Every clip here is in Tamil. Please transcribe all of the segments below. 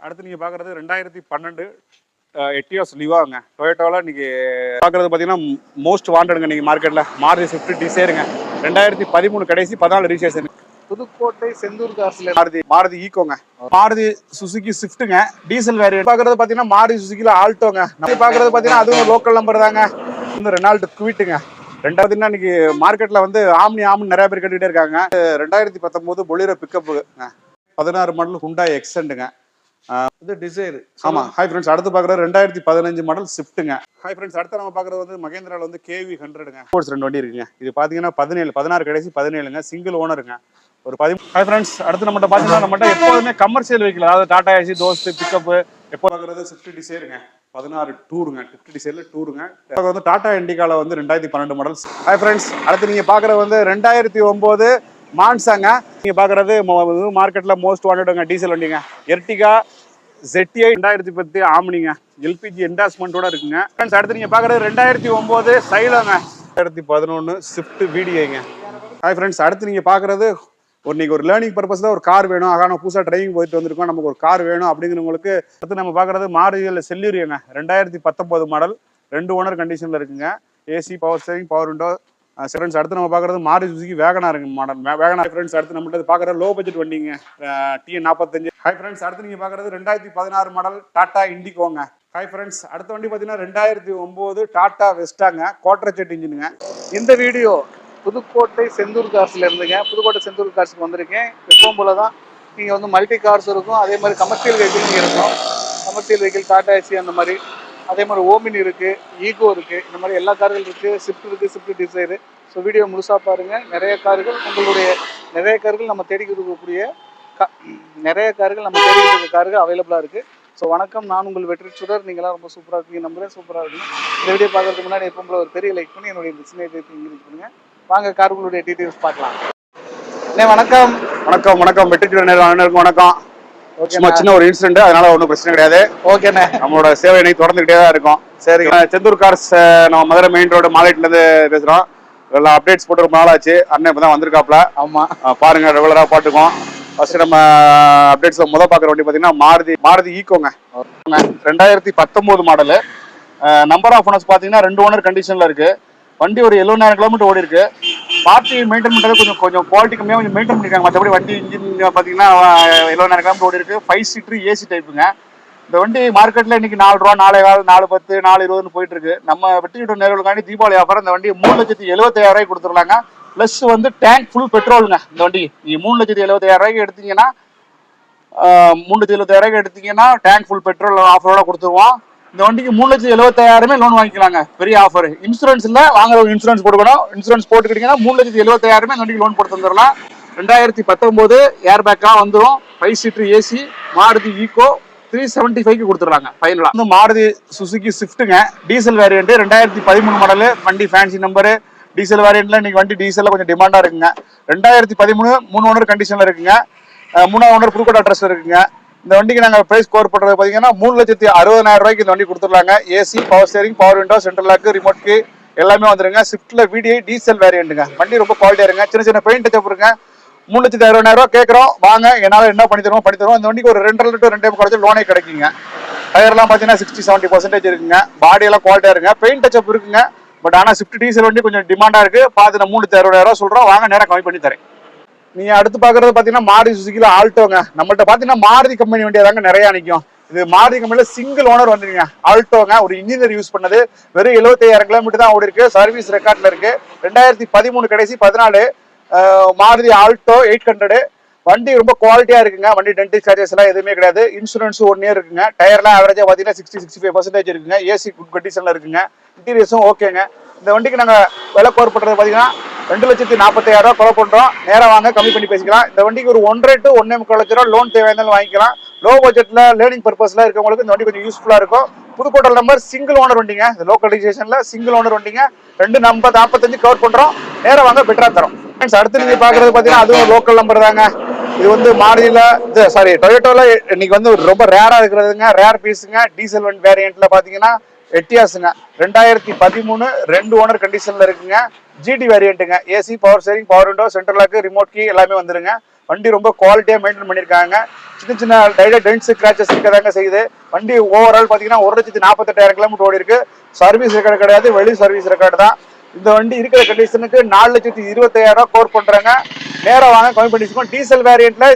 அடுத்து நீங்க பாக்குறது 2012 எட்டியோஸ் லிவாங்க. டொயோட்டோல இன்னைக்கு பாக்குறது பாத்தீங்கன்னா மோஸ்ட் வாண்டடுங்க நீங்க மார்க்கெட்ல. மாருதி ஸ்விஃப்ட் டிசைருங்க. 2013 கடைசி 14 ரிஜிஸ்ட்ரேஷன். புதுக்கோட்டை செந்தூர் காசுல மாருதி ஈகோங்க. மாருதி சுசுகி ஸ்விஃப்ட்டுங்க. டீசல் வேரியன்ட் பாக்குறது பாத்தீங்கன்னா மாருதி சுசுகில ஆல்டோங்க. நம்ம பாக்குறது பாத்தீங்கன்னா அதுவும் லோக்கல் நம்பர் தாங்க. இந்த ரெனால்ட் குவிட்டுங்க. ரெண்டாவது இன்னைக்கு மார்க்கெட்ல வந்து ஆம்னி நிறைய பேர் கேட்டுட்டே இருக்காங்க. 2019 பொலிரோ பிக்கப் 16 மாடல் ஹுண்டாய் எக்ஸென்ட்ங்க. இது டிசைர். ஆமா. ஹாய் ஃப்ரெண்ட்ஸ், அடுத்து பாக்குறது 2015 மாடல் ஸ்விஃப்ட்டுங்க. ஹாய் ஃப்ரெண்ட்ஸ், அடுத்து நம்ம பாக்குறது வந்து மகேந்திரால வந்து கேவி 100ங்க. ஸ்போர்ட்ஸ் 2 வண்டி இருக்குங்க. இது பாத்தீங்கன்னா 16 கடைசி 17ங்க. சிங்கிள் ஓனருங்க. ஒரு 10. ஹாய் ஃப்ரெண்ட்ஸ், அடுத்து நம்மகிட்ட பாத்தீங்கன்னா நம்மகிட்ட எப்போதுமே கமர்ஷியல் வெஹிக்கிள், அதாவது டாடா ஏசி, தோஸ்த், பிக்கப் எப்போ பாக்குறது ஸ்விஃப்ட் டிசைருங்க. 16 டூருங்க. ஸ்விஃப்ட் டிசைர்ல டூருங்க. வந்து டாடா இண்டிகால வந்து 2012 மாடல். ஹாய் ஃப்ரெண்ட்ஸ், அடுத்து நீங்க பாக்குறது வந்து 2009 மான்சாங்க. நீங்க பாக்குறது மார்க்கெட்ல மோஸ்ட் வாண்டடுங்க டீசல் வண்டிங்க. Ertiga ZTI 2010 ஆம்னிங்க. எல்பிஜி என்டாஸ்மெண்டோட இருக்குங்க. ஃப்ரெண்ட்ஸ், அடுத்து நீங்க பாக்குறது 2009 சைலோங்க. 2011 ஸ்விஃப்ட் VDIங்க. ஹாய் ஃப்ரெண்ட்ஸ், அடுத்து நீங்க பாக்குறது இன்னைக்கு ஒரு லேர்னிங் பர்பஸ்ல ஒரு கார் வேணும், ஆகான புதுசாக டிரைவிங் போயிட்டு வந்திருக்கோம், நமக்கு ஒரு கார் வேணும் அப்படிங்கிறவங்களுக்கு அடுத்து நம்ம பாக்குறது மாருதியில் செல்யூரியங்க. 2019 மாடல் 2 ஓனர் கண்டிஷன்ல இருக்குங்க. AC, power steering, power window. Friends, அடுத்து நம்ம பாக்குறது மாருதி சுசுகி வேகனாருங்க மாடல். வேகனார் ஃப்ரெண்ட்ஸ், அடுத்து நம்மகிட்ட பாக்குறது லோ பட்ஜெட் வண்டிங்க. TN45. ஹாய் ஃப்ரெண்ட்ஸ், அடுத்து நீங்க பாக்குறது 2016 மாடல் டாடா இண்டிகோங்க. ஹாய் ஃப்ரெண்ட்ஸ், அடுத்த வண்டி பாத்தீங்கன்னா 2009 டாடா வெஸ்டாங்க. குவார்டர் ஜெட் இன்ஜினுங்க. இந்த வீடியோ புதுக்கோட்டை செந்தூர் காசுல இருந்துங்க. புதுக்கோட்டை செந்தூர் காசுக்கு வந்திருக்கேன். எப்பவும் போல தான் நீங்கள் வந்து மல்டி கார்ஸ் இருக்கும், அதே மாதிரி கமர்ஷியல் வெஹிக்கிள் இருக்கும். கமர்ஷியல் வெஹிக்கிள் டாடா ஏசி அந்த மாதிரி, அதே மாதிரி ஓமினி இருக்குது, ஈகோ இருக்குது, இந்த மாதிரி எல்லா கார்கள் இருக்குது. ஸ்விஃப்ட் இருக்குது, ஸ்விஃப்ட் டிசைரு. ஸோ வீடியோ முழுசாக பாருங்கள். நிறைய கார்கள் நம்ம தேடிக்கிட்டு இருக்கக்கூடிய நிறைய கார்கள் அவைலபிளாக இருக்குது. ஸோ வணக்கம், நான் உங்கள் வெற்றி சுடர். நீங்களாம் ரொம்ப சூப்பராக இருக்கீங்க, நம்புறேன் சூப்பராக இருக்குங்க. இந்த வீடியோ பார்க்கறதுக்கு முன்னாடி எப்போ ஒரு பெரிய லைக் பண்ணி என்னுடைய பிஸ்னஸ் இங்கிலீஷ் பண்ணுங்க. வாங்க கார்களுடைய டீட்டெயில்ஸ் பார்க்கலாம். வணக்கம். வணக்கம் வணக்கம் வெற்றி சுடர் வணக்கம். சின்ன ஒரு இன்சிடென்ட், அதனால ஒன்றும் பிரச்சனை கிடையாது. ஓகேண்ணே, நம்மளோட சேவை இன்னைக்கு தொடர்ந்துகிட்டே தான் இருக்கும். சரி, செந்தூர் கார்ஸ் நம்ம மதுரை மெயின் ரோடு மாலைட்ல இருந்து பேசுறோம். எல்லாம் அப்டேட்ஸ் போட்டு ரொம்ப நாள் ஆச்சு. அண்ணன் இப்பதான் வந்திருக்காப்ல. ஆமா, பாருங்க, ரெகுலரா பாட்டுக்கோம். ஃபர்ஸ்ட் நம்ம அப்டேட்ஸ் பாக்குற வண்டி பாத்தீங்கன்னா மாருதி ஈகோங்க. 2019 மாடலு. நம்பர் ஆஃப் ஓனர்ஸ் பாத்தீங்கன்னா 2 ஓனர் கண்டிஷன்ல இருக்கு. வண்டி ஒரு 70,000 கிலோமீட்டர் ஓடி இருக்கு. பார்ட்டி மெயின்டைன் பண்றது கொஞ்சம் குவாலிட்டி கம்மியாக கொஞ்சம் மெயின்டைன் பண்ணிருக்காங்க. மற்றபடி வண்டி இன்ஜின் பாத்தீங்கன்னா 70,000 கிலோமீட்டர் ஓடி இருக்கு. 5 சீட்டர் ஏசி டைப்புங்க. இந்த வண்டி மார்க்கெட்ல இன்னைக்கு 4 ரூபா, 4.4, 4.10, 4.20 போயிட்டு இருக்கு. நம்ம வெற்றி நேர்களுக்காண்டி தீபாவளி ஆஃபர் இந்த வண்டி 3,75,000 கொடுத்துருலாங்க. பிளஸ் வந்து டேங்க் ஃபுல் பெட்ரோலுங்க. இந்த வண்டி நீங்க 3,75,000 எடுத்தீங்கன்னா 3,75,000 எடுத்தீங்கன்னா டேங்க் ஃபுல் பெட்ரோல் ஆஃபரோட கொடுத்துருவோம். இந்த வண்டிக்கு 3,75,000 லோன் வாங்கிக்கலாங்க. பெரிய ஆஃபர். இன்சூரன்ஸ் இல்ல, வாங்குறவங்க இன்சூரன்ஸ் போட்டுக்கணும். இன்சூரன்ஸ் போட்டுக்கிட்டீங்கன்னா 3,75,000 இந்த வண்டிக்கு லோன் போட்டு தந்துடலாம். 2019 ஏர் பேக்கா வந்துடும். 5 சீட்டர் ஏசி மாருதி ஈகோ 375 கொடுத்துருவாங்க ஃபைனலா. வந்து மாருதி சுசுகி ஸ்விஃப்ட்டுங்க. டீசல் வேரியன்ட் 2013 மாடல் வண்டி. Fancy number. டீசல் வேரியன்ட்ல இன்னைக்கு வண்டி டீசல்ல கொஞ்சம் டிமாண்டா இருக்குங்க. 2013 3 ஓனர் கண்டிஷன்ல இருக்குங்க. 3ஆம் ஓனர் புதுக்கோட்டை அட்ரஸ் இருக்குங்க. இந்த வண்டிக்கு நாங்கள் பிரைஸ் ஸ்கோர் பண்ணுறது பார்த்தீங்கன்னா 3,60,000 இந்த வண்டி கொடுத்துருலாங்க. AC, power steering, power window, central lock, remote key எல்லாமே வந்துருங்க. ஸ்விஃப்ட்ல VDI டீசல் வேரியன்ட்டுங்க. வண்டி ரொம்ப குவாலிட்டியா இருங்க. சின்ன பெயிண்ட் டச்சப் இருக்குங்க. 3,60,000 கேட்குறோம். வாங்க, என்னால் என்ன பண்ணி தருவோம். இந்த வண்டிக்கு ஒரு 2 லிட்டர் 2 குறைச்சி லோனே கிடைக்குங்க. டயர்லாம் பார்த்தீங்கன்னா 60-70% இருக்குங்க. பாடி எல்லாம் குவாலிட்டியா இருக்குங்க. பெயிண்ட் டச்சப் இருக்குங்க. பட் ஆனால் ஸ்விஃப்ட் டீசல் வண்டி கொஞ்சம் டிமாண்டா இருக்கு. பார்த்து நான் 3,60,000 சொல்றோம். வாங்க, நேரம் கம்மி பண்ணி தரேன். நீங்க அடுத்து பாக்குறது பாத்தீங்கன்னா மாருதி சுசுகில ஆல்டோங்க. நம்மள்ட்ட பாத்தீங்கன்னா மாருதி கம்பெனி வண்டியா தாங்க நிறைய நிற்கும். இது மாருதி கம்பெனில சிங்கிள் ஓனர் வந்துருங்க. ஆல்டோங்க. ஒரு இன்ஜினியர் யூஸ் பண்ணது. வெறும் 75,000 கிலோமீட்டர் தான் ஓடி இருக்கு. சர்வீஸ் ரெக்கார்ட்ல இருக்கு. 2013 கடைசி 14 மாருதி ஆல்டோ 800. வண்டி ரொம்ப குவாலிட்டியா இருக்குங்க. வண்டி டென்டிஸ்ட் சார்ஜஸ் எல்லாம் எதுவுமே கிடையாது. இன்சூரன்ஸ் 1 இயர் இருக்குங்க. டயர்லாம் ஆவரேஜா பாத்தீங்கன்னா 60-65% இருக்குங்க. ஏசி குட் கண்டிஷன்ல இருக்குங்க. இன்டீரியர்ஸும் ஓகேங்க. இந்த வண்டிக்கு நாங்க விலை கோர் பண்றது பாத்தீங்கன்னா 2,40,000 கொலை பண்றோம். நேரம் வாங்க, கம்மி பண்ணி பேசிக்கலாம். இந்த வண்டிக்கு ஒரு 1.5 to 1.25 லட்ச ரூபா லோன் தேவையானாலும் வாங்கிக்கலாம். லோ பட்ஜெட்ல லேர்னிங் பர்பஸ்ல இருக்கவங்களுக்கு இந்த வண்டி கொஞ்சம் யூஸ்ஃபுல்லா இருக்கும். புதுக்கோட்டை நம்பர் சிங்கிள் ஓனர் வண்டிங்க. லோக்கலைசேஷன்ல சிங்கிள் ஓனர் வண்டிங்க. 2,45 கவர் பண்றோம். நேரம் வாங்க, பெட்டரா தரோம். அடுத்து நீங்க பாக்குறது பாத்தீங்கன்னா அதுவும் லோக்கல் நம்பர் தாங்க. இது வந்து மாருதியில டொயோட்டோல இன்னைக்கு வந்து ரொம்ப ரேரா இருக்கிறதுங்க. ரேர் பீஸுங்க. டீசல் வண்டி வேரியன்ட்ல பாத்தீங்கன்னா எட்டியாஸுங்க. 2013 2 ஓனர் கண்டிஷன்ல இருக்குங்க. GT வேரியன்ட்டுங்க. AC, power steering, power window, central lock, remote key எல்லாமே வந்துருங்க. வண்டி ரொம்ப குவாலிட்டியா மெயின்டைன் பண்ணிருக்காங்க. சின்ன சின்ன டென்ட்ஸ் ஸ்கிராச்சஸ் இருக்கதாங்க செய்யுது. வண்டி ஓவரால் பாத்தீங்கன்னா 1,48,000 கிலோமீட்டர் ஓடி இருக்கு. சர்வீஸ் ரெக்கார்டு கிடையாது, வெளி சர்வீஸ் ரெக்கார்டு தான். இந்த வண்டி இருக்கிற கண்டிஷனுக்கு 4,25,000 கோர் பண்றாங்க. நேரா வாங்க கம்மி பண்ணிச்சுக்கோம். டீசல் வேரியன்ட்ல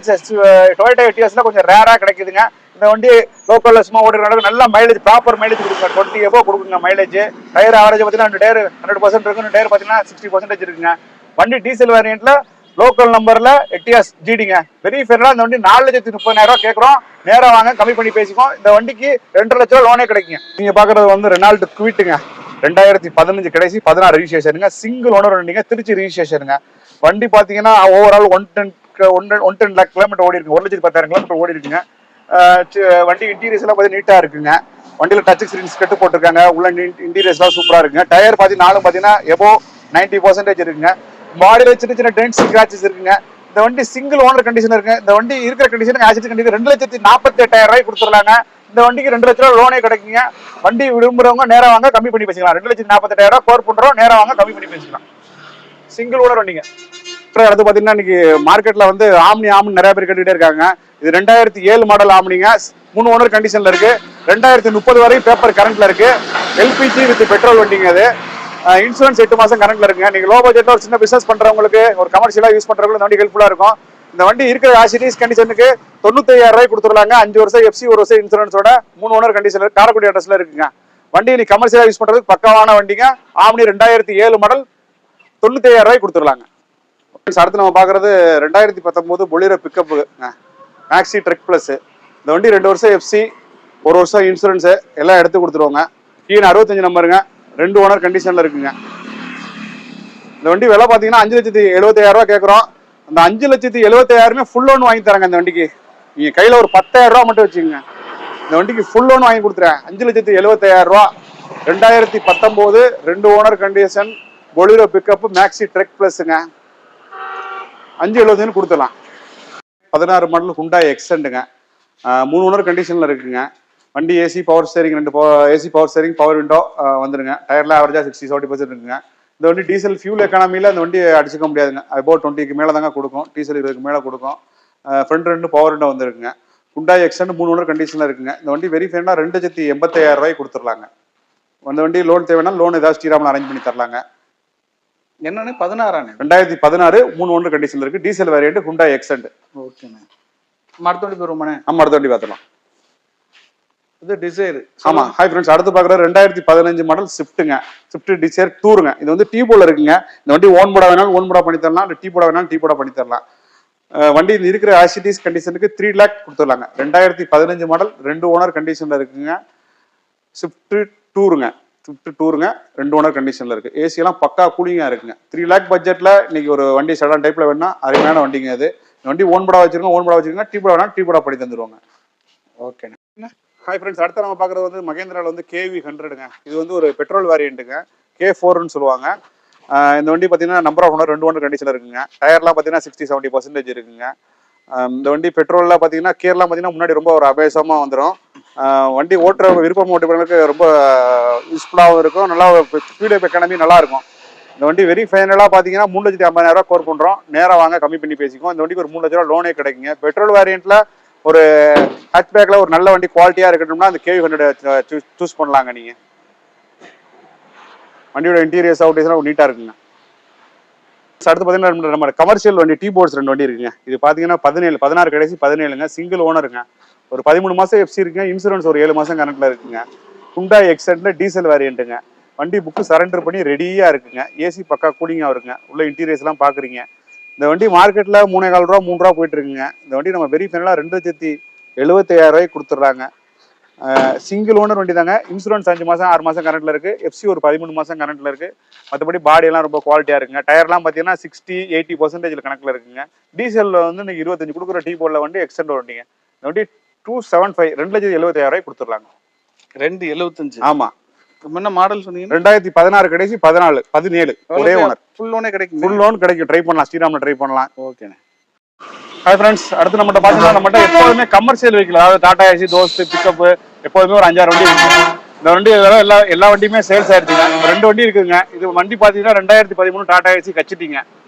டொயோட்டா எட்டியாஸ்ல கொஞ்சம் ரேரா கிடைக்குதுங்க. இந்த வண்டி லோக்கல்ல சும்மா ஓடுற நல்ல மைலேஜ், ப்ராப்பர் மைலேஜ் கொடுக்குங்க. 20 எபோ கொடுக்குங்க மைலேஜ். டயர் ஆவரேஜ் பாத்தீங்கன்னா 2 டயர் 100% இருக்கு, டயர் பாத்தீங்கன்னா 60% இருக்குங்க. வண்டி டீசல் வேரியன்ட்ல லோக்கல் நம்பர்ல எட்டியாஸ் ஜிடிங்க. வெரி ஃபேரா இந்த வண்டி 4,30,000 கேட்கறோம். நேரா வாங்க கம்மி பண்ணி பேசிக்கோம். இந்த வண்டிக்கு 2.5 லட்சம் லோனே கிடைக்குங்க. நீங்க பாக்குறது வந்து ரெனால்ட் குவிட்டுங்க. 2015 கடைசி 16 ரெஜிஸ்ட்ரேஷனுங்க. சிங்கிள் ஓனர் வண்டிங்க, திருச்சி ரெஜிஸ்ட்ரேஷனுங்க. வண்டி பாத்தீங்கன்னா ஓவரால் 110 லேக் கிலோமீட்டர் ஓடி இருக்கு. 1,10,000 கிலோமீட்டர் ஓடி இருக்குங்க. வண்டி இன்டீரியர்ஸ் எல்லாம் பாத்தீங்கன்னா நீட்டா இருக்குங்க. வண்டியில டச் ஸ்கிரீன்ஸ் கட்டு போட்டிருக்காங்க. உள்ள இன்டீரியர்ஸ் எல்லாம் சூப்பரா இருக்குங்க. டயர் பாத்தீங்கன்னா எபோ 90% இருக்குங்க. பாடியில சின்ன சின்ன டென்ட்ஸ் ஸ்கிராச்சஸ் இருக்குங்க. இந்த வண்டி சிங்கிள் ஓனர் கண்டிஷன் இருக்குங்க. இந்த வண்டி இருக்கிற கண்டிஷன் ஆசிட் கண்டிஷன் 2,48,000 கொடுத்துடலாங்க. இந்த வண்டிக்கு 2 லட்ச ரூபா லோனே கிடைக்குங்க. வண்டி விரும்புறவங்க நேரா வாங்க கம்மி பண்ணி பேசிக்கலாம். 2,48,000 கோர் பண்றோம். நேரா வாங்க கம்மி பண்ணி பேசிக்கலாம். சிங்கிள் ஓனர் வண்டிங்க. அடுத்து பாத்தீங்கன்னா இன்னைக்கு மார்க்கெட்ல வந்து ஆம்னி நிறைய பேர் கேட்டுக்கிட்டே இருக்காங்க. இது 2007 மாடல் ஆம்னிங்க. 3 ஓனர் கண்டிஷன்ல இருக்கு. 2030 வரை பேப்பர் கரண்ட்ல இருக்கு. எல்பிஜி வித் பெட்ரோல் வண்டிங்க. அது இன்சூரன்ஸ் 8 மாசம் கரண்ட்ல இருக்குங்க. நீங்க லோ பட்ஜெட்ல ஒரு சின்ன பிசினஸ் பண்றவங்களுக்கு, ஒரு கமர்ஷியலா யூஸ் பண்றவங்களுக்கு இந்த வண்டி ஹெல்ப்ஃபுல்லா இருக்கும். இந்த வண்டி இருக்கிற ஆசிட்டிஸ் கண்டிஷனுக்கு 95,000 கொடுத்துருவாங்க. 5 வருஷம் எஃப்சி, 1 வருஷம் இன்சூரன்ஸோட 3 ஓனர் கண்டிஷன்ல காரைக்குடி அட்ரஸ்ல இருக்குங்க. வண்டி நீ கமர்ஷியலா யூஸ் பண்றதுக்கு பக்காவான வண்டிங்க. ஆம்னி 2007 மாடல் 95,000 கொடுத்துடலாங்க. அடுத்து நம்ம பாக்குறது 2019 Bolero pickup maxi Truck Plus. இந்த வண்டி 2 வருஷம் எஃப்சி, 1 வருஷம் இன்சூரன்ஸ் எல்லாம் எடுத்து கொடுத்துருவாங்க. கீழே 65 நம்பருங்க. 2 ஓனர் கண்டிஷன்ல இருக்குங்க. இந்த வண்டி விலை பாத்தீங்கன்னா 5,70,000 கேட்கறோம். அந்த 5,70,000 ஃபுல் லோன் வாங்கி தராங்க. இந்த வண்டிக்கு நீங்க கையில ஒரு 10,000 மட்டும் வச்சுக்கோங்க. இந்த வண்டிக்கு ஃபுல் லோன் வாங்கி கொடுத்துறேன். 5,70,000 2019 2 owner condition Bolero pickup maxi truck பிளஸ்ங்க. 5,70,000 கொடுத்துடலாம். 16 மாடல் ஹுண்டாய் எக்ஸென்ட்டுங்க. 3 ஓனர் கண்டிஷன்ல இருக்குங்க. வண்டி AC power steering, 2 AC power steering, power window வந்துருங்க. டயர்ல ஆவரேஜா 60-70% இருக்குங்க. இந்த வண்டி டீசல் ஃபியூல் எக்கானமில இந்த வண்டி அடிச்சுக்க முடியாதுங்க. அபவுட் 20க்கு மேல தாங்க கொடுக்கும். டீசல் 20க்கு மேல கொடுக்கும். ஃப்ரண்ட் 2 பவர் விண்டோ வந்துருக்குங்க. ஹுண்டாய் எக்ஸென்ட் 3 ஓனர் கண்டிஷன்ல இருக்குங்க. இந்த வண்டி வெரி ஃபைனா 2,80,000 கொடுத்துடலாங்க. அந்த வண்டி லோன் தேவைன்னா லோன் ஏதாவது ஸ்ரீராமில் அரேஞ்ச் பண்ணி தரலாங்க. என்னன்னு 16 2016 3 ஓனர் கண்டிஷன்ல இருக்கு. Diesel variant Hyundai Xcent. ஓகேண்ணே. அடுத்த வண்டி போயிருவோமாண்ணே? நம்ம அடுத்த வண்டி பார்த்துலாம். இது டிசைர். ஆமா. ஹாய் ஃப்ரெண்ட்ஸ், அடுத்து பாக்குறது 2015 மாடல் ஸ்விஃப்ட்டுங்க. ஸ்விஃப்ட் டிசைர் டூருங்க. இது வந்து டீ போல இருக்குங்க. இந்த வண்டி ஓன் போட வேணாலும் ஓன் போட பண்ணி தரலாம். டீ போட வேணாலும் டீ போட பண்ணி தரலாம். வண்டி இருக்கிற ஆசிட்டிஸ் கண்டிஷனுக்கு 3 லேக் கொடுத்துடலாங்க. 2015 மாடல் 2 ஓனர் கண்டிஷன்ல இருக்குங்க. ஸ்விஃப்ட் டூருங்க. 2 ஓனர் கண்டிஷன்ல இருக்கு. ஏசி எல்லாம் பக்கா கூலிங்கா இருக்குங்க. 3 லேக் பட்ஜெட்ல இன்னைக்கு ஒரு வண்டி செடான் டைப்ல வேணா அருமையான வண்டிங்க. அது வண்டி ஓன் போட வச்சிருக்கோங்க. டீ போட வேணா டீ போட பண்ணி தந்துருவாங்க. ஓகே. ஹாய் ஃப்ரெண்ட்ஸ், அடுத்து நம்ம பார்க்குறது வந்து மகேந்திராவில் வந்து KV100ங்க. இது வந்து ஒரு பெட்ரோல் வேரியண்ட்டுங்க. K4ன்னு சொல்லுவாங்க. இந்த வண்டி பார்த்தீங்கன்னா நம்பர் ஆஃப் ஓனர் 2 ஓனர் கண்டிஷனில் இருக்குங்க. டயர்லாம் பார்த்தீங்கன்னா 60-70% இருக்குங்க. இந்த வண்டி பெட்ரோலில் பார்த்தீங்கன்னா கேர்லாம் பார்த்தீங்கன்னா முன்னாடி ரொம்ப ஒரு அபேசமாக வந்துடும். வண்டி ஓட்டுற விருப்பம் ஓட்டுறவங்களுக்கு ரொம்ப யூஸ்ஃபுல்லாகவும் இருக்கும். நல்லா ஸ்பீடு எக்கானமி நல்லா இருக்கும். இந்த வண்டி வெரி ஃபைனலாக பார்த்தீங்கன்னா 3,50,000 கோர் பண்ணுறோம். நேராக வாங்க கம்மி பண்ணி பேசிக்கும். இந்த வண்டிக்கு ஒரு 3 லட்ச ரூபா லோனே கிடைக்குங்க. பெட்ரோல் வேரியண்ட்டில் ஒரு ஹேட்ச்பேக்ல ஒரு நல்ல வண்டி குவாலிட்டியா இருக்கட்டும்னா அந்த KV100 சூஸ் பண்ணலாங்க. நீங்க வண்டியோட இன்டீரியர்ஸ் அவுட்டேஜ்லாம் நீட்டா இருக்குங்க. அடுத்து பாத்தீங்கன்னா நம்ம கமர்ஷியல் வண்டி டீ போர்ட்ஸ் 2 வண்டி இருக்குங்க. இது பாத்தீங்கன்னா 16 கடைசி 17ங்க. சிங்கிள் ஓனருங்க. ஒரு 13 மாசம் எஃப்சி இருக்குங்க. இன்சூரன்ஸ் ஒரு 7 மாசம் கரண்ட்ல இருக்குங்க. ஹுண்டாய் எக்ஸென்ட்ல டீசல் வேரியண்ட்டுங்க. வண்டி புக்கு சரண்டர் பண்ணி ரெடியா இருக்குங்க. ஏசி பக்கா கூலிங்கா இருக்குங்க. உள்ள இன்டீரியர்ஸ் எல்லாம் பாக்குறீங்க. இந்த வண்டி மார்க்கெட்ல 3,4 ரூபா 3 ரூபா போயிட்டு இருக்குங்க. இந்த வண்டி நம்ம வெரி ஃபைனலா 2,70,000 கொடுத்துட்றாங்க. சிங்கிள் ஓனர் வண்டி தாங்க. இன்சூரன்ஸ் 5 மாசம் 6 மாசம் கரண்ட்ல இருக்கு. எஃப்சி ஒரு 13 மாசம் கரண்ட்ல இருக்கு. மற்றபடி பாடி எல்லாம் ரொம்ப குவாலிட்டியா இருக்குங்க. டயர்லாம் பாத்தீங்கன்னா 60-80% கணக்குல இருக்குங்க. டீசல்ல வந்து இன்னைக்கு 25 கொடுக்குற டீ போர்ட்ல வண்டி எக்ஸ்டெண்ட் வண்டிங்க. இந்த வண்டி 275 2,70,000 கொடுத்துடலாங்க. 2,75. ஆமா. என்ன மாடல் சொன்னீங்க? 2016 கடைசி 17 ஒரே ஓனர். ஃபுல் லோனே கிடைக்கும். ஃபுல் லோன் கிடைக்கும். ட்ரை பண்ணலாம். ஸ்ரீராம்ல ட்ரை பண்ணலாம். ஓகேண்ணே. ஹாய் ஃப்ரெண்ட்ஸ், அடுத்து நம்மகிட்ட பார்த்தீங்கன்னா நம்மகிட்ட எப்போதுமே கமர்ஷியல் வெஹிக்கிள், அதாவது டாடா ஏசி, தோஸ்து, பிக்கப் எப்போதுமே ஒரு 5-6 வண்டி இருக்குங்க. இந்த வண்டி எல்லா வண்டியுமே சேல்ஸ் ஆயிடுச்சுங்க. 2 வண்டி இருக்குங்க. இது வண்டி பார்த்தீங்கன்னா 2013 டாடா ஏசி கச்சிட்டிங்க.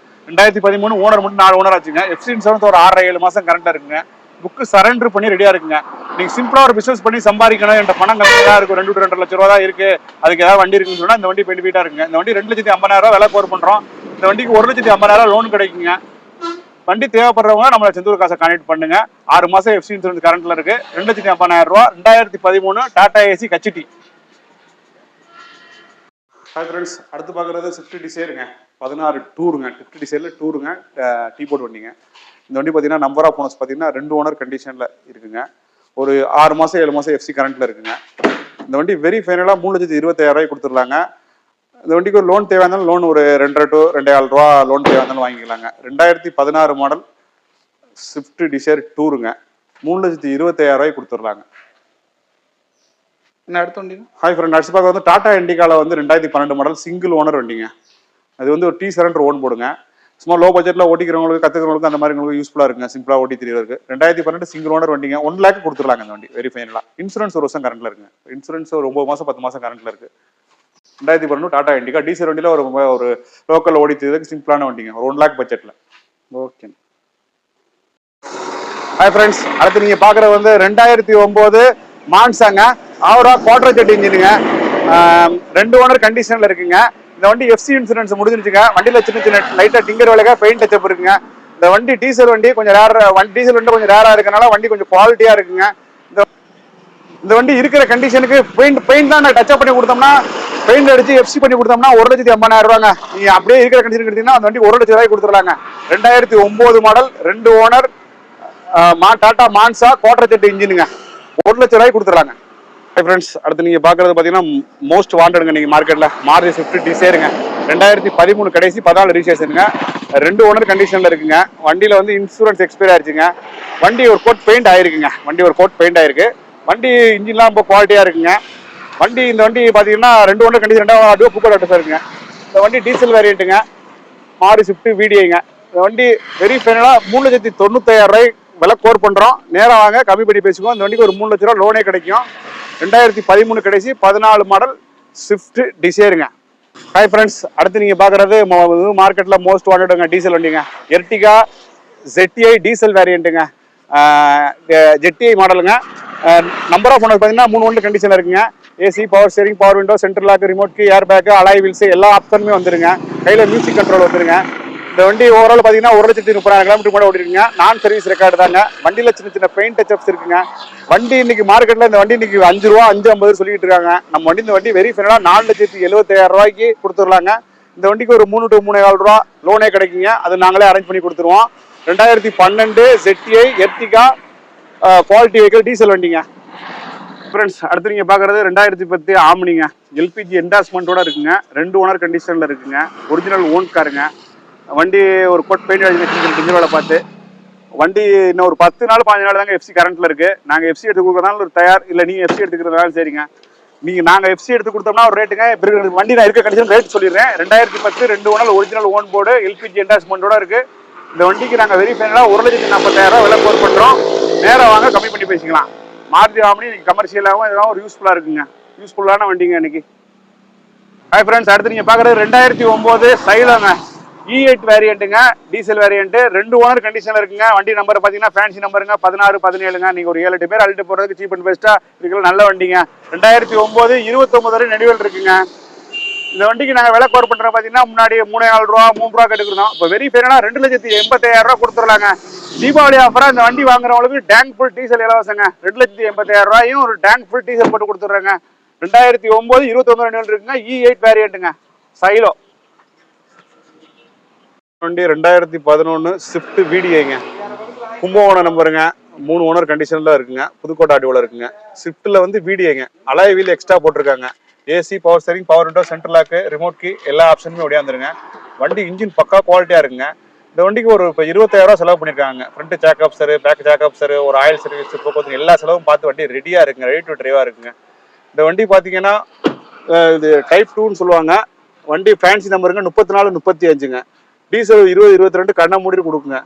2013 ஓனர் மட்டும் 4 ஓனர் ஆச்சுங்க. எஃப்சி இன்சூரன்ஸ் ஒரு 6-7 மாசம் கரண்டா இருக்குங்க. புக்கு சரண்டர் பண்ணி ரெடியா இருக்குங்க. நீங்க சிம்பிளா ஒரு பிசினஸ் பண்ணி சம்பாதிக்கணும், என்கிட்ட பணம் கம்மியா இருக்கும், 2 to 2.5 லட்சம் ரூபா தான் இருக்கு, அதுக்கு ஏதாவது வண்டி இருக்குன்னு சொன்னா இந்த வண்டி பெனிஃபிட்டா இருக்குங்க. இந்த வண்டி 2,50,000 விலை கோர் பண்றோம். இந்த வண்டிக்கு 1,50,000 லோன் கிடைக்குங்க. வண்டி தேவைப்படுறவங்க நம்மள செந்தூர் காசை கான்டாக்ட் பண்ணுங்க. 6 மாசம் எஃப்சி இன்சூரன்ஸ் கரண்ட்ல இருக்கு. 2,50,000 2013 டாடா ஏசி கச்சிட்டி. ஹாய் ஃப்ரெண்ட்ஸ், அடுத்து பார்க்குறது ஸ்விஃப்ட் டிசைருங்க. 16 டூருங்க. ஸ்விஃப்ட் டிசைரில் டூருங்க, டீ போர்ட் வண்டிங்க. இந்த வண்டி பார்த்தீங்கன்னா நம்பர் ஆஃப் ஓனர்ஸ் பார்த்தீங்கன்னா 2 ஓனர் கண்டிஷனில் இருக்குங்க. ஒரு 6 மாதம் 7 மாதம் எஃப்சி கரண்ட்டில் இருக்குங்க. இந்த வண்டி வெரி ஃபைனலாக 3,20,000 கொடுத்துடலாங்க. இந்த வண்டிக்கு ஒரு லோன் தேவையா இருந்தாலும் லோன் ஒரு 2.5 to 2.5 ரூபா லோன் தேவையா இருந்தாலும் வாங்கிக்கலாங்க. 2016 மாடல் ஸ்விஃப்ட் டிசைர் டூருங்க. 3,20,000 கொடுத்துடலாங்க. அடுத்த வண்டி ஹாய் ஃப்ரெண்ட், அடுத்து பார்க்க வந்து டாடா இண்டிகால வந்து 2012 மாடல் சிங்கிள் ஓனர் வண்டிங்க. அது வந்து ஒரு T சரண்டர் ஓன் போடுங்க. சும்மா லோ பட்ஜெட்ல ஓட்டிக்கிறவங்களுக்கு கத்துக்கிறவங்களுக்கு அந்த மாதிரி உங்களுக்கு யூஸ்ஃபுல்லா இருக்குங்க. சிம்பிளா ஓட்டி தெரியறதுக்கு 2012 சிங்கிள் ஓனர் வண்டிங்க. 1 லேக் கொடுத்துடலாங்க இந்த வண்டி வெரி ஃபைனலா. இன்சூரன்ஸ் ஒரு வருஷம் கரண்ட்ல இருக்குங்க. இன்சூரன்ஸ் ஒரு 9 மாசம் 10 மாசம் கரண்ட்ல இருக்கு. 2012 டாடா இண்டிகா டீசல் வண்டியில ஒரு லோக்கல் ஓடி தெரியறதுக்கு சிம்பிளான வண்டிங்க. ஒரு 1 லேக் பட்ஜெட்ல. ஓகே. ஹாய் ஃப்ரெண்ட்ஸ், அடுத்து நீங்க பாக்குறது வந்து 2009 மான்சாங்க. ஆவரா குவார்டர் ஜெட் இன்ஜினுங்க. 2 ஓனர் கண்டிஷன்ல இருக்குங்க. இந்த வண்டி எஃப்சி இன்சூரன்ஸ் முடிஞ்சிருச்சுங்க. வண்டியில சின்ன சின்ன லைட்டா டிங்கர் வேலைக்கா பெயிண்ட் டச்சப் இருக்குங்க. இந்த வண்டி டீசல் வண்டி கொஞ்சம் டீசல் வண்டி கொஞ்சம் ரேரா இருக்கனால வண்டி கொஞ்சம் குவாலிட்டியா இருக்குங்க. இந்த வண்டி இருக்கிற கண்டிஷனுக்கு பெயிண்ட் தான் டச்சப் பண்ணி கொடுத்தோம்னா, பெயிண்ட் அடிச்சு எஃப்சி பண்ணி கொடுத்தோம்னா 1,50,000 ரூபாங்க. நீங்க அப்படியே இருக்கிற கண்டிஷன் எடுத்தீங்கன்னா அந்த வண்டி 1 லட்சம் ரூபாய் கொடுத்துடலாங்க. 2009 model 2 owner Tata Manza Quadrajet இன்ஜினுங்க. 1 லட்சம் ரூபாய் கொடுத்துடலாங்க. ஃப்ரெண்ட்ஸ், அடுத்து நீங்க பாக்குறது பாத்தீங்கன்னா மோஸ்ட் வாண்டடுங்க நீங்க மார்க்கெட்ல மாருதி ஸ்விஃப்ட் டிசைருங்க. 2013 கடைசி 14 ரிஜிஸ்ட்ரேஷனுங்க. 2 ஓனர் கண்டிஷன்ல இருக்குங்க. வண்டியில வந்து இன்சூரன்ஸ் எக்ஸ்பைர் ஆயிருச்சுங்க. வண்டி ஒரு கோட் பெயிண்ட் ஆயிருக்குங்க. வண்டி இன்ஜின்லாம் ரொம்ப குவாலிட்டியா இருக்குங்க. இந்த வண்டி பாத்தீங்கன்னா 2 ஓனர் கண்டிஷன் 2வது புக்கோட இருக்குங்க. இந்த வண்டி டீசல் வேரியண்ட்டுங்க. மாருதி ஸ்விஃப்ட் VDIங்க. இந்த வண்டி வெரி ஃபைனலா 3,95,000 விலை கோர் பண்றோம். நேரம் வாங்க, கம்மி பண்ணி பேசுவோம். இந்த வண்டிக்கு ஒரு 3 லட்ச ரூபா லோனே கிடைக்கும். 2013 கடைசி 14 மாடல் ஸ்விஃப்ட் டிசைருங்க. ஹாய் ஃப்ரெண்ட்ஸ், அடுத்து நீங்க பாக்குறது மார்க்கெட்ல மோஸ்ட் வாண்டடுங்க டீசல் வண்டிங்க. எர்டிகா ZTI டீசல் வேரியண்ட்டுங்க. ZTI மாடலுங்க. நம்பர் ஆஃப் ஓனர் பாத்தீங்கன்னா 3 ஓனர் கண்டிஷன்ல இருக்குங்க. AC, power steering, power window, central lock, remote key, air bag, alloy wheels எல்லா ஆப்ஷனுமே வந்துருங்க. கையில மியூசிக் கண்ட்ரோல் வந்துருங்க. இந்த வண்டி ஓவரால் பாத்தீங்கன்னா 1,30,000 கிலோமீட்டர் கூட ஓடிருக்குங்க. நான் சர்வீஸ் ரெக்கார்டு தாங்க. வண்டியில சின்ன சின்ன பெயிண்ட் டச்சப்ஸ் இருக்குங்க. வண்டி இன்னைக்கு மார்க்கெட்ல இந்த வண்டி இன்னைக்கு 5 ரூபா 5,50 சொல்லிட்டு இருக்காங்க. இந்த வண்டி வெரி ஃபைனலா 4,70,000 கொடுத்துடலாங்க. இந்த வண்டிக்கு ஒரு 3 to 3,4 ரூபா லோனே கிடைக்குங்க. அது நாங்களே அரேஞ்ச் பண்ணி கொடுத்துருவோம். 2012 ZTI Ertiga quality vehicle diesel வண்டிங்க. ஃப்ரெண்ட்ஸ், அடுத்து நீங்க பாக்குறது 2010 ஆம்னிங்க. LPG என்டாஸ்மெண்டோட இருக்குங்க. 2 ஓனர் கண்டிஷன்ல இருக்குங்க. ஒரிஜினல் ஓன் காருங்க. வண்டி ஒரு கோட் பெயிண்ட் அடிச்சு வேலை பார்த்து வண்டி இன்னும் ஒரு 10 நாள் 15 நாள் தாங்க எஃப்சி கரண்ட்ல இருக்கு. நாங்க எஃப்சி எடுத்து கொடுக்கறதுனால ஒரு தயார் இல்ல, நீங்க எஃப்சி எடுத்துக்கிறதுனால சரிங்க. நாங்க எஃப்சி எடுத்து கொடுத்தோம்னா ஒரு ரேட்டுங்க. வண்டி நான் இருக்க கண்டிஷன் ரேட் சொல்லிடுறேன். 2010 2 owner original own board LPG என்டாஸ்மெண்டோட இருக்கு. இந்த வண்டிக்கு நாங்க வெரி ஃபைனலா 1,40,000 விலை கோர் பண்றோம். நேரம் வாங்க, கம்மி பண்ணி பேசிக்கலாம். மாருதி ஆம்னி இன்னைக்கு கமர்ஷியலாகவும் இதெல்லாம் ஒரு யூஸ்ஃபுல்லா இருக்குங்க. யூஸ்ஃபுல்லான வண்டிங்க இன்னைக்கு. ஹாய் ஃப்ரெண்ட்ஸ், அடுத்து நீங்க பாக்குறது 2009 சைலோங்க. E8 வேரியண்ட்டுங்க. Diesel variant. 2 ஓனர் கண்டிஷன்ல இருக்குங்க. வண்டி நம்பர் பாத்தீங்கன்னா ஃபேன்சி நம்பருங்க. 16 17ங்க. நீங்க ஒரு 7-8 பேர் அள்ளிட்டு போறதுக்கு சீப் அண்ட் பெஸ்டா இருக்கிற நல்ல வண்டிங்க. 2009 29 வரை நெடுவல் இருக்குங்க. இந்த வண்டிக்கு நாங்க விலை கோர் பண்றோம் பாத்தீங்கன்னா முன்னாடி 3,4 ரூபா 3 ரூபா கேட்டுக்கிறோம். இப்போ வெரி ஃபைனலா 2,85,000 கொடுத்துடலாங்க. தீபாவளி ஆஃபரா இந்த வண்டி வாங்குறவங்களுக்கு டேங்க் ஃபுல் டீசல் இலவசங்க. 2,85,000 ஒரு டேங்க் ஃபுல் டீசல் போட்டு கொடுத்துட்றாங்க. 2009 29 நெடுவல் இருக்குங்க. E8 வேரியண்ட்டுங்க. சைலோ வண்டி. 2011 ஸ்விஃப்ட் VDIங்க. கும்பகோணம் நம்பருங்க. 3 ஓனர் கண்டிஷன்ல இருக்குங்க. புதுக்கோட்டை ஆடியோல இருக்குங்க. ஸ்விஃப்ட்ல வந்து VDIங்க. அலாய் வீல் எக்ஸ்ட்ரா போட்டிருக்காங்க. AC, power steering, power window, central lock, remote key எல்லா ஆப்ஷனுமே ஒடியாந்துருங்க. வண்டி இன்ஜின் பக்கா குவாலிட்டியா இருக்குங்க. இந்த வண்டிக்கு ஒரு 20,000 செலவு பண்ணிருக்காங்க. ஃப்ரண்ட் ஜாக்கப்சர், பேக் ஜாக்கப்சர், ஒரு ஆயில் சர்வீஸ், போக்குவரத்து எல்லா செலவும் பார்த்து வண்டி ரெடியா இருக்குங்க. ரெடி டு டிரைவா இருக்குங்க. இந்த வண்டி பாத்தீங்கன்னா இது டைப் 2ன்னு சொல்லுவாங்க. வண்டி ஃபேன்சி நம்பருங்க. 34 35ங்க. டீசல் 20 22 கண்ணை மூடி கொடுக்குங்க.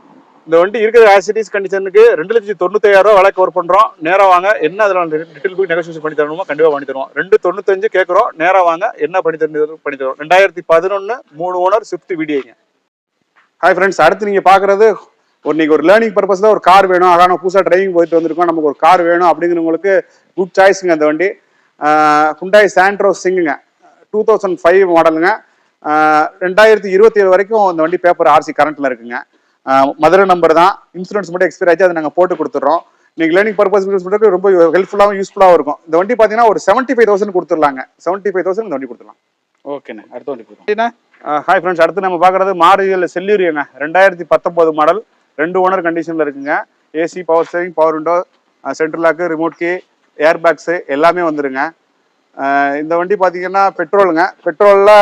இந்த வண்டி இருக்கிற ஆசிட்டிஸ் கண்டிஷனுக்கு 2,95,000 விலை கவர் பண்றோம். நேரம் வாங்க, என்ன அதெல்லாம் டீட்டெயில் போய் நெகோசியேஷன் பண்ணி தரணுமோ கண்டிப்பா பண்ணி தருவோம். 2,95 கேட்குறோம். நேரம் வாங்க, என்ன பண்ணி தருவோம். 2011 3 ஓனர் ஸ்விஃப்ட் VDIங்க. ஹாய் ஃப்ரெண்ட்ஸ், அடுத்து நீங்கள் பார்க்குறது நீங்கள் ஒரு லேர்னிங் பர்பஸில் ஒரு கார் வேணும், அதான் புதுசாக டிரைவிங் போயிட்டு வந்திருக்கோம், நமக்கு ஒரு கார் வேணும் அப்படிங்கிறவங்களுக்கு குட் சாய்ஸுங்க அந்த வண்டி. ஹுண்டாய் சாண்ட்ரோ சிங்குங்க, 2005 மாடலுங்க. 2027 வரைக்கும் அந்த வண்டி பேப்பர் ஆர்சி கரண்ட்டில் இருக்குங்க. மதுரை நம்பர் தான், இன்சூரன்ஸ் மட்டும் எக்ஸ்பைர் ஆச்சு, அதை நாங்கள் போட்டு கொடுத்துட்றோம். நீங்கள் லேர்னிங் பர்பஸ் யூஸ் பண்ணுறது ரொம்ப ஹெல்ப்ஃபுல்லாகவும் யூஸ்ஃபுல்லாகவும் இருக்கும். இந்த வண்டி பார்த்தீங்கன்னா ஒரு 75,000 கொடுத்துடலாங்க. 75,000 இந்த வண்டி கொடுத்துடலாம். ஓகேண்ணே, அடுத்த வண்டி போதும். ஹாய் ஃப்ரெண்ட்ஸ், அடுத்து நம்ம பார்க்குறது மாருதியில் செல்யூரியோங்க, 2019 மாடல், 2 ஓனர் கண்டிஷனில் இருக்குங்க. AC, power steering, power window, central lock, remote key, air bags எல்லாமே வந்துருங்க. இந்த வண்டி பார்த்தீங்கன்னா பெட்ரோலுங்க. பெட்ரோலில்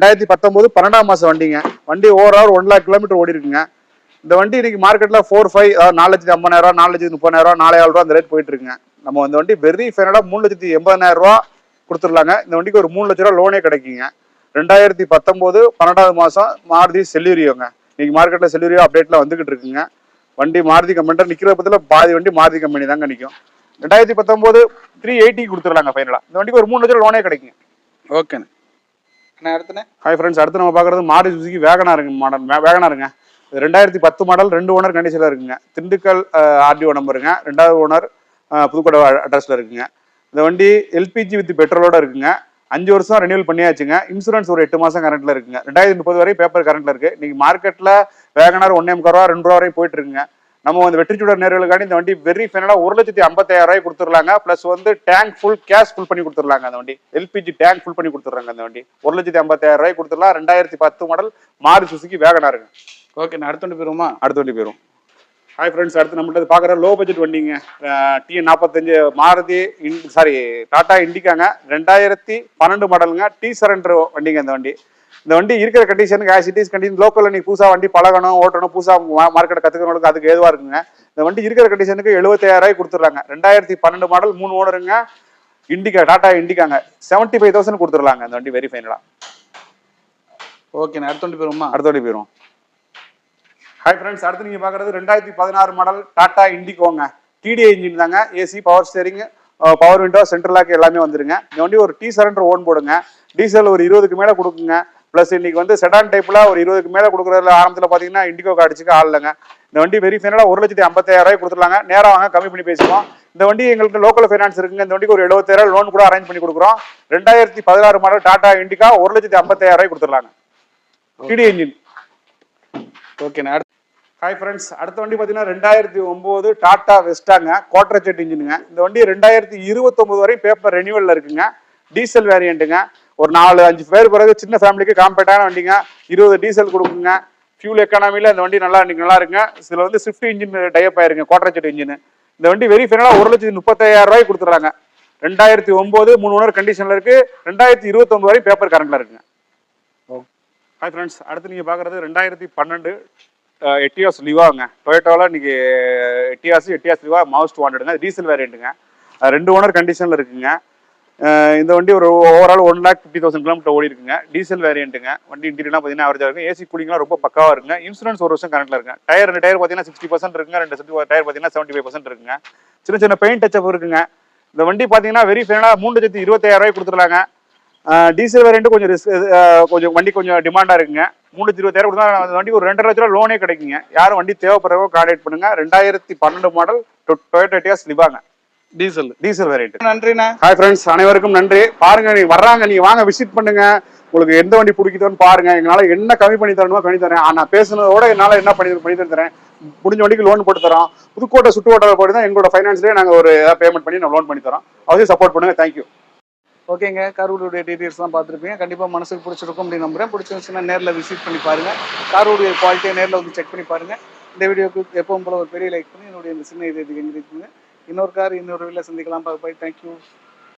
2019 12ஆம் மாதம் வண்டிங்க. வண்டி ஓவரால் 1 lakh கிலோமீட்டர் ஓடி இருக்குங்க. இந்த வண்டி இன்னைக்கு மார்க்கெட்டில் 4.5, அதாவது 4,50,000, 4,30,000, 4,000 அந்த ரேட் போயிட்டு இருக்குங்க. நம்ம இந்த வண்டி வெரி ஃபைனலாக 3,80,000 கொடுத்துடலாங்க. இந்த வண்டிக்கு ஒரு 3 லட்ச ரூபா லோனே கிடைக்குங்க. 2019 12ஆவது மாதம் மாருதி செல்யூரியோங்க. இன்னைக்கு மார்க்கெட்டில் செல்யூரியோ அப்டேட்லாம் வந்துகிட்டு இருக்குங்க. வண்டி மாருதி கம்பெனி நிற்கிற பட்சத்தில் பாதி வண்டி மாருதி கம்பெனி தாங்க நிற்கும். 2019 380 கொடுத்துடலாங்க ஃபைனலாக. இந்த வண்டிக்கு ஒரு 3 லட்சம் லோனே கிடைக்குங்க. ஓகேண்ணே, அடுத்துண்ணே. ஹாய் ஃப்ரெண்ட்ஸ், அடுத்து நம்ம பார்க்குறது மாருதி சுசுகி வேகனாருங்க மாடல். வேகனாருங்க 2010 மாடல், 2 ஓனர் கண்டிஷனில் இருக்குங்க. திண்டுக்கல் ஆர்டிஓ நம்பருங்க. 2வது ஓனர் புதுக்கோட்டை அட்ரஸில் இருக்குங்க. இந்த வண்டி எல்பிஜி வித் பெட்ரோலோட இருக்குங்க. 5 வருஷம் ரெனியூவல் பண்ணியாச்சுங்க. இன்சூரன்ஸ் ஒரு 8 மாதம் கரண்ட்ல இருக்குங்க. 2030 வரை பேப்பர் கரண்ட்ல இருக்கு. இன்னைக்கு மார்க்கெட்ல வேகனார் 1.25 ரூபா 2 ரூபா வரையும் போயிட்டு இருக்குங்க. நம்ம வந்து வெற்றிச்சூடர் நேர்களுக்காண்டி இந்த வண்டி வெரி ஃபைனலாக 1,50,000 கொடுத்துடலாங்க. ப்ளஸ் வந்து டேங்க் ஃபுல் கேஷ் ஃபுல் பண்ணி கொடுத்துடலாங்க. அந்த வண்டி எல்பிஜி டேங்க் ஃபுல் பண்ணி கொடுத்துட்றாங்க. அந்த வண்டி 1,50,000 கொடுத்துடலாம். 2010 மாடல் மாருதி சுசுகி வேகனாருங்க. ஓகேண்ணே, அடுத்த வண்டி போயிருமா? அடுத்த வண்டி போயிடும். ஹாய் ஃப்ரெண்ட்ஸ், அடுத்து நம்மகிட்ட பார்க்குற லோ பட்ஜெட் வண்டிங்க. TN45 மாருதி டாடா இண்டிகாங்க. 2012 மாடலுங்க. T சரண்டர் வண்டிங்க. இந்த வண்டி இருக்கிற கண்டிஷனுக்கு ஆசிட்டிஸ் கண்டிஷன் லோக்கலில் நீங்கள் புதுசாக வண்டி பழகணும், ஓட்டணும், புதுசாக மார்க்கெட்டை கற்றுக்கணுங்களுக்கு அதுக்கு ஏதுவாக இருக்குங்க. இந்த வண்டி இருக்கிற கண்டிஷனுக்கு 75,000 கொடுத்துட்றாங்க. 2012 மாடல், 3 ஓனருங்க. இண்டிகா, டாடா இண்டிகாங்க. 75,000 கொடுத்துடலாங்க. இந்த வண்டி வெரி ஃபைனலாக. ஓகேண்ணே, அடுத்த வண்டி போயிருமா? அடுத்த வண்டி போயிடும். ஹாய் ஃப்ரெண்ட்ஸ், அடுத்து நீங்கள் பார்க்குறது 2016 மாடல் டாடா இண்டிகோங்க. TDI இன்ஜின் தாங்க. AC, power steering, power window, central lock எல்லாமே வந்துருங்க. இந்த வண்டி ஒரு T சரண்டர் ஓன் போடுங்க. டீசல் ஒரு 20க்கு மேலே கொடுக்குங்க. ப்ளஸ் இன்னைக்கு வந்து செடான் டைப்பில் ஒரு 20க்கு மேலே கொடுக்குறதுல ஆரம்பத்தில் பார்த்தீங்கன்னா இண்டிகோக்கு அடிச்சுக்க ஆள் இல்லைங்க. இந்த வண்டி வெரி ஃபைனலாக 1,50,000 கொடுத்துருலாங்க. நேராக வாங்க, கம்மி பண்ணி பேசுவோம். இந்த வண்டி எங்களுக்கு லோக்கல் ஃபைனான்ஸ் இருக்குங்க. இந்த வண்டிக்கு ஒரு 70,000 லோன் கூட அரேஞ்ச் பண்ணி கொடுக்குறோம். 2016 மாடல் டாடா இண்டிகா 1,50,000 கொடுத்துடலாங்க. TDI engine. ஓகேண்ணே. ஹாய் ஃப்ரெண்ட்ஸ், அடுத்த வண்டி பார்த்தீங்கன்னா 2009 டாடா வெஸ்டாங்க. குவார்டர் ஜெட் இன்ஜினுங்க. இந்த வண்டி 2029 வரை பேப்பர் ரெனியூவலில் இருக்குங்க. டீசல் வேரியண்ட்டுங்க. ஒரு 4-5 பேர் பிறகு சின்ன ஃபேமிலிக்கு காம்பேக்டான வண்டிங்க. 20 டீசல் கொடுக்குங்க. ஃபியூல் எக்கானமியில் இந்த வண்டி நல்லா இருக்குங்க. இதில் வந்து ஸ்விஃப்ட் இன்ஜின் டைப் ஆயிருங்க, குவார்டர் ஜெட் இன்ஜின். இந்த வண்டி வெரி ஃபைனலாக 1,35,000 கொடுத்துட்றாங்க. 2009 3 ஓனர் கண்டிஷனில் இருக்கு. 2029 வரை பேப்பர் கரண்ட்ல இருக்குங்க. ஹாய் ஃப்ரெண்ட்ஸ், அடுத்து நீங்கள் பார்க்குறது 2012 எட்டியாஸ் லிவாங்க. டொயோட்டோவில் இன்னைக்கு எட்டியாஸ் லிவா மோஸ்ட் வாண்டடுங்க. டீசல் வேரியண்ட்டுங்க. 2 ஓனர் கண்டிஷனில் இருக்குங்க. இந்த வண்டி ஒரு ஓவரால் 1,50,000 கிலோமீட்டர் ஓடி இருக்குங்க. டீசல் வேரியண்ட்டுங்க. வண்டி இன்டீரியர்லாம் பார்த்தீங்கன்னா அவரேஜாக இருக்கும். ஏசி கூலிங்லாம் ரொம்ப பக்காவாக இருக்குங்க. இன்சூரன்ஸ் 1 வருஷம் கரண்ட்ல இருக்குங்க. டயர் 2 டயர் பார்த்தீங்கன்னா 60% இருக்குங்க. 2 டயர் பார்த்தீங்கன்னா 75% இருக்குங்க. சின்ன பெயிண்ட் டச்சப் இருக்குங்க. இந்த வண்டி பார்த்தீங்கன்னா வெரி ஃபைனலாக 3,20,000 கொடுத்துருலாங்க. டீசல் வேரியண்ட் கொஞ்சம் வண்டி கொஞ்சம் டிமாண்டாக இருக்குங்க. 3,20,000 கொடுத்தா அந்த வண்டி ஒரு 2,50,000 ரூபா லோனே கிடைக்குங்க. யாரும் வண்டி தேவைப்படுறவோ கான்டாக்ட் பண்ணுங்க. 2012 மாடல் டொயோட்டா எட்டியாஸ் லிவாங்க. Diesel variant. நன்றிண்ணா. ஹாய் ஃப்ரெண்ட்ஸ், அனைவருக்கும் நன்றி. பாருங்க, நீங்க வர்றாங்க, நீங்க வாங்க, விசிட் பண்ணுங்க. உங்களுக்கு எந்த வண்டி பிடிக்குதோன்னு பாருங்க. எங்களால என்ன கம்மி பண்ணி தரணுமோ பண்ணி தரேன். நான் பேசுனதோட என்னால என்ன பண்ணி தரேன். முடிஞ்ச வண்டிக்கு லோன் போட்டு தரோம். புதுக்கோட்டை சுற்று வட்டார போட்டு தான் எங்களோட ஃபைனான்ஸ்லேயே நாங்கள் ஒரு பேமெண்ட் பண்ணி லோன் பண்ணி தரோம். அவசியம் சப்போர்ட் பண்ணுங்க. தேங்க்யூ. ஓகேங்க, காரோடைய டீட்டெயில்ஸ்லாம் பார்த்துருப்பீங்க. கண்டிப்பாக மனசுக்கு பிடிச்சிருக்கும் அப்படின்னு நம்புறேன். பிடிச்சிருந்துச்சுன்னா நேரில் விசிட் பண்ணி பாருங்க. காரோடைய குவாலிட்டியை நேரில் வந்து செக் பண்ணி பாருங்க. இந்த வீடியோக்கு எப்பவும் போல ஒரு பெரிய லைக் பண்ணி என்னுடைய இந்த சின்ன இது எங்க இருக்குங்க. இன்னொரு கார் இன்னொரு வீட்டில் சந்திக்கலாம். பாய். தேங்க்யூ.